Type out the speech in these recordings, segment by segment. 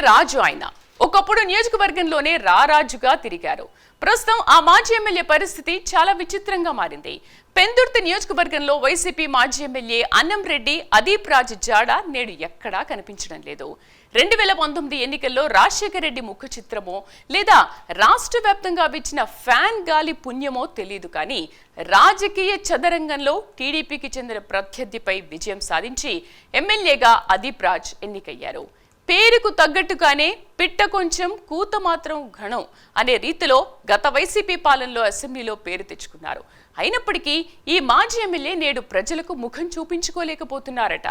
రాజు ఆయన. ఒకప్పుడు నియోజకవర్గంలోనే రారాజుగా తిరిగారు. ప్రస్తుతం ఆ మాజీ ఎమ్మెల్యే పరిస్థితి చాలా విచిత్రంగా మారింది. పెందుర్తి నియోజకవర్గంలో వైసీపీ మాజీ ఎమ్మెల్యే అన్నంరెడ్డి అదీప్ రాజ్ జాడ నేడు ఎక్కడా కనిపించడం లేదు. 2019 ఎన్నికల్లో రాజశేఖర రెడ్డి ముఖ చిత్రమో లేదా రాష్ట్ర వ్యాప్తంగా విచ్చిన ఫ్యాన్ గాలి పుణ్యమో తెలియదు, కానీ రాజకీయ చదరంగంలో టీడీపీకి చెందిన ప్రత్యర్థిపై విజయం సాధించి ఎమ్మెల్యేగా అదీప్ రాజ్ ఎన్నికయ్యారు. పేరుకు తగ్గట్టుగానే పిట్ట కొంచెం కూత మాత్రం ఘనం అనే రీతిలో గత వైసీపీ పాలనలో అసెంబ్లీలో పేరు తెచ్చుకున్నారు. అయినప్పటికీ ఈ మాజీ ఎమ్మెల్యే నేడు ప్రజలకు ముఖం చూపించుకోలేకపోతున్నారట.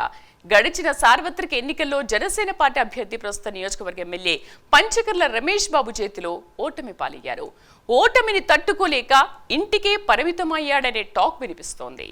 గడిచిన సార్వత్రిక ఎన్నికల్లో జనసేన పార్టీ అభ్యర్థి ప్రస్తుత నియోజకవర్గ ఎమ్మెల్యే పంచకర్ల రమేష్ బాబు చేతిలో ఓటమి పాలయ్యారు. ఓటమిని తట్టుకోలేక ఇంటికే పరిమితమయ్యాడనే టాక్ వినిపిస్తోంది.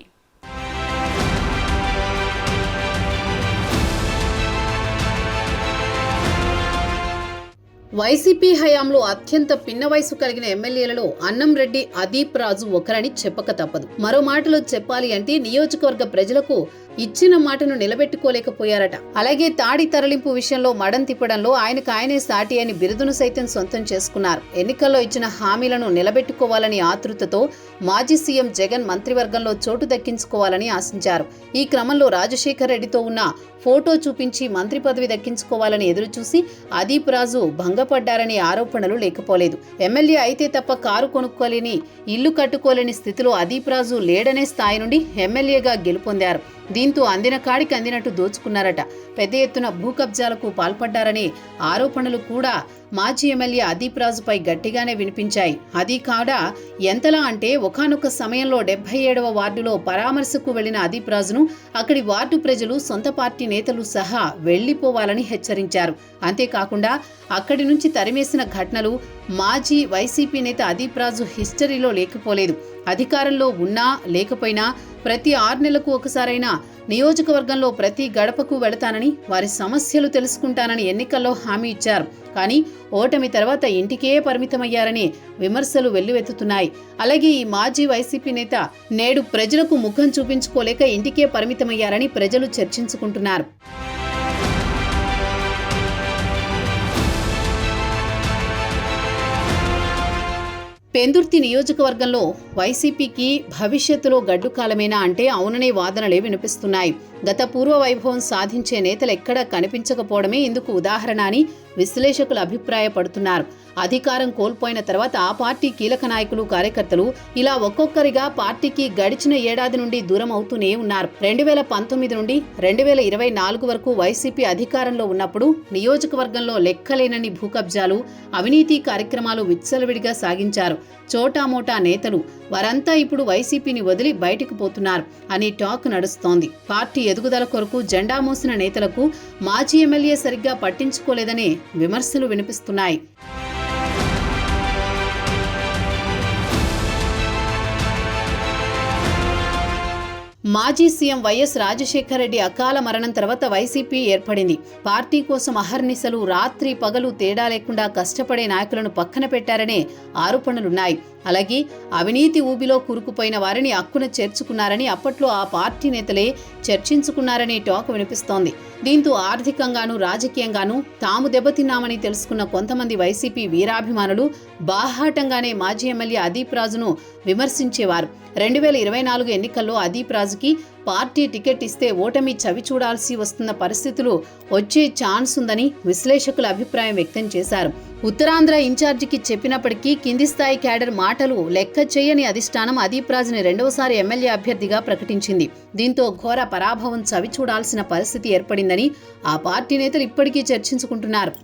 వైసీపీ హయాంలో అత్యంత పిన్న వయసు కలిగిన ఎమ్మెల్యేలలో అన్నంరెడ్డి అదీప్ రాజు ఒకరని చెప్పక తప్పదు. మరో మాటలో చెప్పాలి అంటే నియోజకవర్గ ప్రజలకు ఇచ్చిన మాటను నిలబెట్టుకోలేకపోయారట. అలాగే తాడి తరలింపు విషయంలో మడం తిప్పడంలో ఆయనే సాటి అని బిరుదును సైతం సొంతం చేసుకున్నారు. ఎన్నికల్లో ఇచ్చిన హామీలను నిలబెట్టుకోవాలని ఆతృతతో మాజీ సీఎం జగన్ మంత్రివర్గంలో చోటు దక్కించుకోవాలని ఆశించారు. ఈ క్రమంలో రాజశేఖర్ రెడ్డితో ఉన్న ఫోటో చూపించి మంత్రి పదవి దక్కించుకోవాలని ఎదురుచూసి అదీప్ రాజు భంగపడ్డారనే ఆరోపణలు లేకపోలేదు. ఎమ్మెల్యే అయితే తప్ప కారు కొనుక్కోలేని, ఇల్లు కట్టుకోలేని స్థితిలో అదీప్ రాజు లేడనే స్థాయి నుండి ఎమ్మెల్యేగా గెలుపొందారు. దీంతో అందిన కాడికి అందినట్టు దోచుకున్నారట. పెద్ద ఎత్తున భూ కబ్జాలకు పాల్పడ్డారనే ఆరోపణలు కూడా మాజీ ఎమ్మెల్యే అదీప్ రాజుపై గట్టిగానే వినిపించాయి. అది కాడా ఎంతలా అంటే ఒకానొక సమయంలో 77వ వార్డులో పరామర్శకు వెళ్లిన అదీప్ రాజును అక్కడి వార్డు ప్రజలు సొంత పార్టీ నేతలు సహా వెళ్లిపోవాలని హెచ్చరించారు. అంతేకాకుండా అక్కడి నుంచి తరిమేసిన ఘటనలు మాజీ వైసీపీ నేత అదీప్ రాజు హిస్టరీలో లేకపోలేదు. అధికారంలో ఉన్నా లేకపోయినా ప్రతి 6 నెలలకు ఒకసారైనా నియోజకవర్గంలో ప్రతి గడపకు వెళతానని, వారి సమస్యలు తెలుసుకుంటానని ఎన్నికల్లో హామీ ఇచ్చారు. కానీ ఓటమి తర్వాత ఇంటికే పరిమితమయ్యారని విమర్శలు వెల్లువెత్తుతున్నాయి. అలాగే ఈ మాజీ వైసీపీ నేత నేడు ప్రజలకు ముఖం చూపించుకోలేక ఇంటికే పరిమితమయ్యారని ప్రజలు చర్చించుకుంటున్నారు. పెందుర్తి నియోజకవర్గంలో వైసీపీకి భవిష్యత్తులో గడ్డుకాలమేనా అంటే అవుననే వాదనలే వినిపిస్తున్నాయి. గత పూర్వ వైభవం సాధించే నేతలు ఎక్కడా కనిపించకపోవడమే ఇందుకు ఉదాహరణ అని విశ్లేషకులు అభిప్రాయపడుతున్నారు. అధికారం కోల్పోయిన తర్వాత ఆ పార్టీ కీలక నాయకులు, కార్యకర్తలు ఇలా ఒక్కొక్కరిగా పార్టీకి గడిచిన ఏడాది నుండి దూరం అవుతూనే ఉన్నారు. 2019 నుండి 2024 వరకు వైసీపీ అధికారంలో ఉన్నప్పుడు నియోజకవర్గంలో లెక్కలేనన్ని భూ కబ్జాలు, అవినీతి కార్యక్రమాలు విచ్చలవిడిగా సాగించారు. చోటామోటా నేతలు వారంతా ఇప్పుడు వైసీపీని వదిలి బయటకు పోతున్నారు అని టాక్ నడుస్తోంది. పార్టీ ఎదుగుదల కొరకు జెండా మోసిన నేతలకు మాజీ ఎమ్మెల్యే సరిగ్గా పట్టించుకోలేదనే విమర్శలు వినిపిస్తున్నాయి. మాజీ సీఎం వైఎస్ రాజశేఖర రెడ్డి అకాల మరణం తర్వాత వైసీపీ ఏర్పడింది. పార్టీ కోసం అహర్నిశలు రాత్రి పగలు తేడా లేకుండా కష్టపడే నాయకులను పక్కన పెట్టారనే ఆరోపణలున్నాయి. అలాగే అవినీతి ఊబిలో కూరుకుపోయిన వారిని అక్కున చేర్చుకున్నారని అప్పట్లో ఆ పార్టీ నేతలే చర్చించుకున్నారనే టాక్ వినిపిస్తోంది. దీంతో ఆర్థికంగానూ రాజకీయంగానూ తాము దెబ్బతిన్నామని తెలుసుకున్న కొంతమంది వైసీపీ వీరాభిమానులు బాహాటంగానే మాజీ ఎమ్మెల్యే అదీప్ రాజును విమర్శించేవారు. 2024 ఎన్నికల్లో అదీప్ రాజుకి పార్టీ టికెట్ ఇస్తే ఓటమి చవి చూడాల్సి వస్తున్న పరిస్థితులు వచ్చే ఛాన్స్ ఉందని విశ్లేషకులు అభిప్రాయం వ్యక్తం చేశారు. ఉత్తరాంధ్ర ఇన్ఛార్జికి చెప్పినప్పటికీ కింది స్థాయి క్యాడర్ మాటలు లెక్క చేయని అధిష్టానం అదీప్ రాజుని రెండవసారి ఎమ్మెల్యే అభ్యర్థిగా ప్రకటించింది. దీంతో ఘోర పరాభవం చవి చూడాల్సిన పరిస్థితి ఏర్పడిందని ఆ పార్టీ నేతలు ఇప్పటికీ చర్చించుకుంటున్నారు.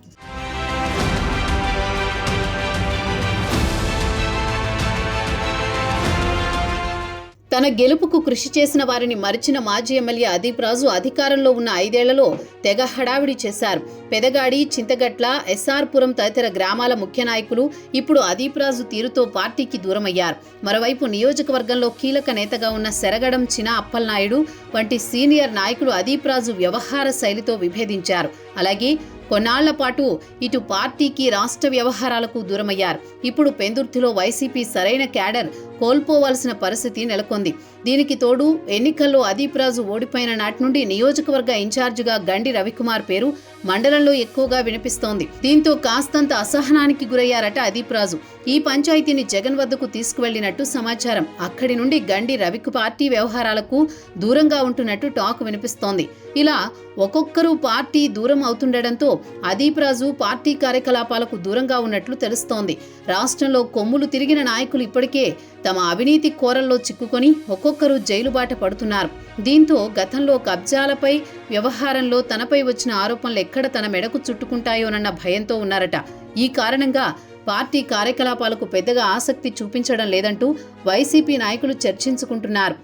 తన గెలుపుకు కృషి చేసిన వారిని మరిచిన మాజీ ఎమ్మెల్యే అదీప్ రాజు అధికారంలో ఉన్న 5 ఏళ్లలో తెగ హడావిడి చేశారు. పెదగాడి, చింతగట్ల, ఎస్ఆర్పురం తదితర గ్రామాల ముఖ్య నాయకులు ఇప్పుడు అదీప్ రాజు తీరుతో పార్టీకి దూరమయ్యారు. మరోవైపు నియోజకవర్గంలో కీలక నేతగా ఉన్న సెరగడం చిన అప్పలనాయుడు వంటి సీనియర్ నాయకులు అదీప్ రాజు వ్యవహార శైలితో విభేదించారు. అలాగే కొన్నాళ్ల పాటు ఇటు పార్టీకి రాష్ట్ర వ్యవహారాలకు దూరమయ్యారు. ఇప్పుడు పెందుర్తిలో వైసీపీ సరైన క్యాడర్ కోల్పోవాల్సిన పరిస్థితి నెలకొంది. దీనికి తోడు ఎన్నికల్లో అదీప్ రాజు ఓడిపోయిన నాటి నుండి నియోజకవర్గ ఇన్ఛార్జిగా గండి రవికుమార్ పేరు మండలంలో ఎక్కువగా వినిపిస్తోంది. దీంతో కాస్తంత అసహనానికి గురయ్యారట అదీప్ రాజు. ఈ పంచాయతీని జగన్ వద్దకు తీసుకువెళ్లినట్టు సమాచారం. అక్కడి నుండి గండి రవికు పార్టీ వ్యవహారాలకు దూరంగా ఉంటున్నట్టు టాక్ వినిపిస్తోంది. ఇలా ఒక్కొక్కరు పార్టీ దూరం అవుతుండటంతో అదీప్ రాజు పార్టీ కార్యకలాపాలకు దూరంగా ఉన్నట్లు తెలుస్తోంది. రాష్ట్రంలో కొమ్ములు తిరిగిన నాయకులు ఇప్పటికే తమ అవినీతి కోరల్లో చిక్కుకొని ఒక్కొక్కరు జైలు బాట పడుతున్నారు. దీంతో గతంలో కబ్జాలపై వ్యవహారంలో తనపై వచ్చిన ఆరోపణలు ఎక్కడ తన మెడకు చుట్టుకుంటాయోనన్న భయంతో ఉన్నారట. ఈ కారణంగా పార్టీ కార్యకలాపాలకు పెద్దగా ఆసక్తి చూపించడం లేదంటూ వైసీపీ నాయకులు చర్చించుకుంటున్నారు.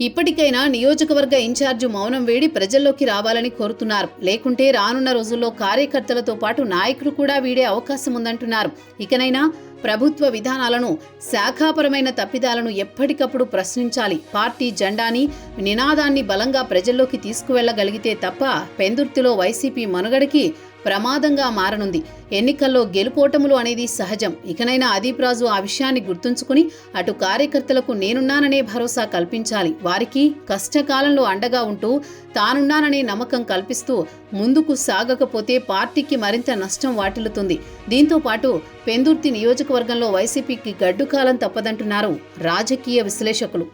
ఇప్పటికైనా నియోజకవర్గ ఇన్ఛార్జి మౌనం వేడి ప్రజల్లోకి రావాలని కోరుతున్నారు. లేకుంటే రానున్న రోజుల్లో కార్యకర్తలతో పాటు నాయకులు కూడా వీడే అవకాశం ఉందంటున్నారు. ఇకనైనా ప్రభుత్వ విధానాలను, శాఖాపరమైన తప్పిదాలను ఎప్పటికప్పుడు ప్రశ్నించాలి. పార్టీ జెండాని, నినాదాన్ని బలంగా ప్రజల్లోకి తీసుకువెళ్లగలిగితే తప్ప పెందుర్తిలో వైసీపీ మనుగడకి ప్రమాదంగా మారనుంది. ఎన్నికల్లో గెలుపోటములు అనేది సహజం. ఇకనైనా అదీప్ రాజు ఆ విషయాన్ని గుర్తుంచుకుని అటు కార్యకర్తలకు నేనున్నాననే భరోసా కల్పించాలి. వారికి కష్టకాలంలో అండగా ఉంటూ తానున్నాననే నమ్మకం కల్పిస్తూ ముందుకు సాగకపోతే పార్టీకి మరింత నష్టం వాటిల్లుతుంది. దీంతో పాటు పెందుర్తి నియోజకవర్గంలో వైసీపీకి గడ్డుకాలం తప్పదంటున్నారు రాజకీయ విశ్లేషకులు.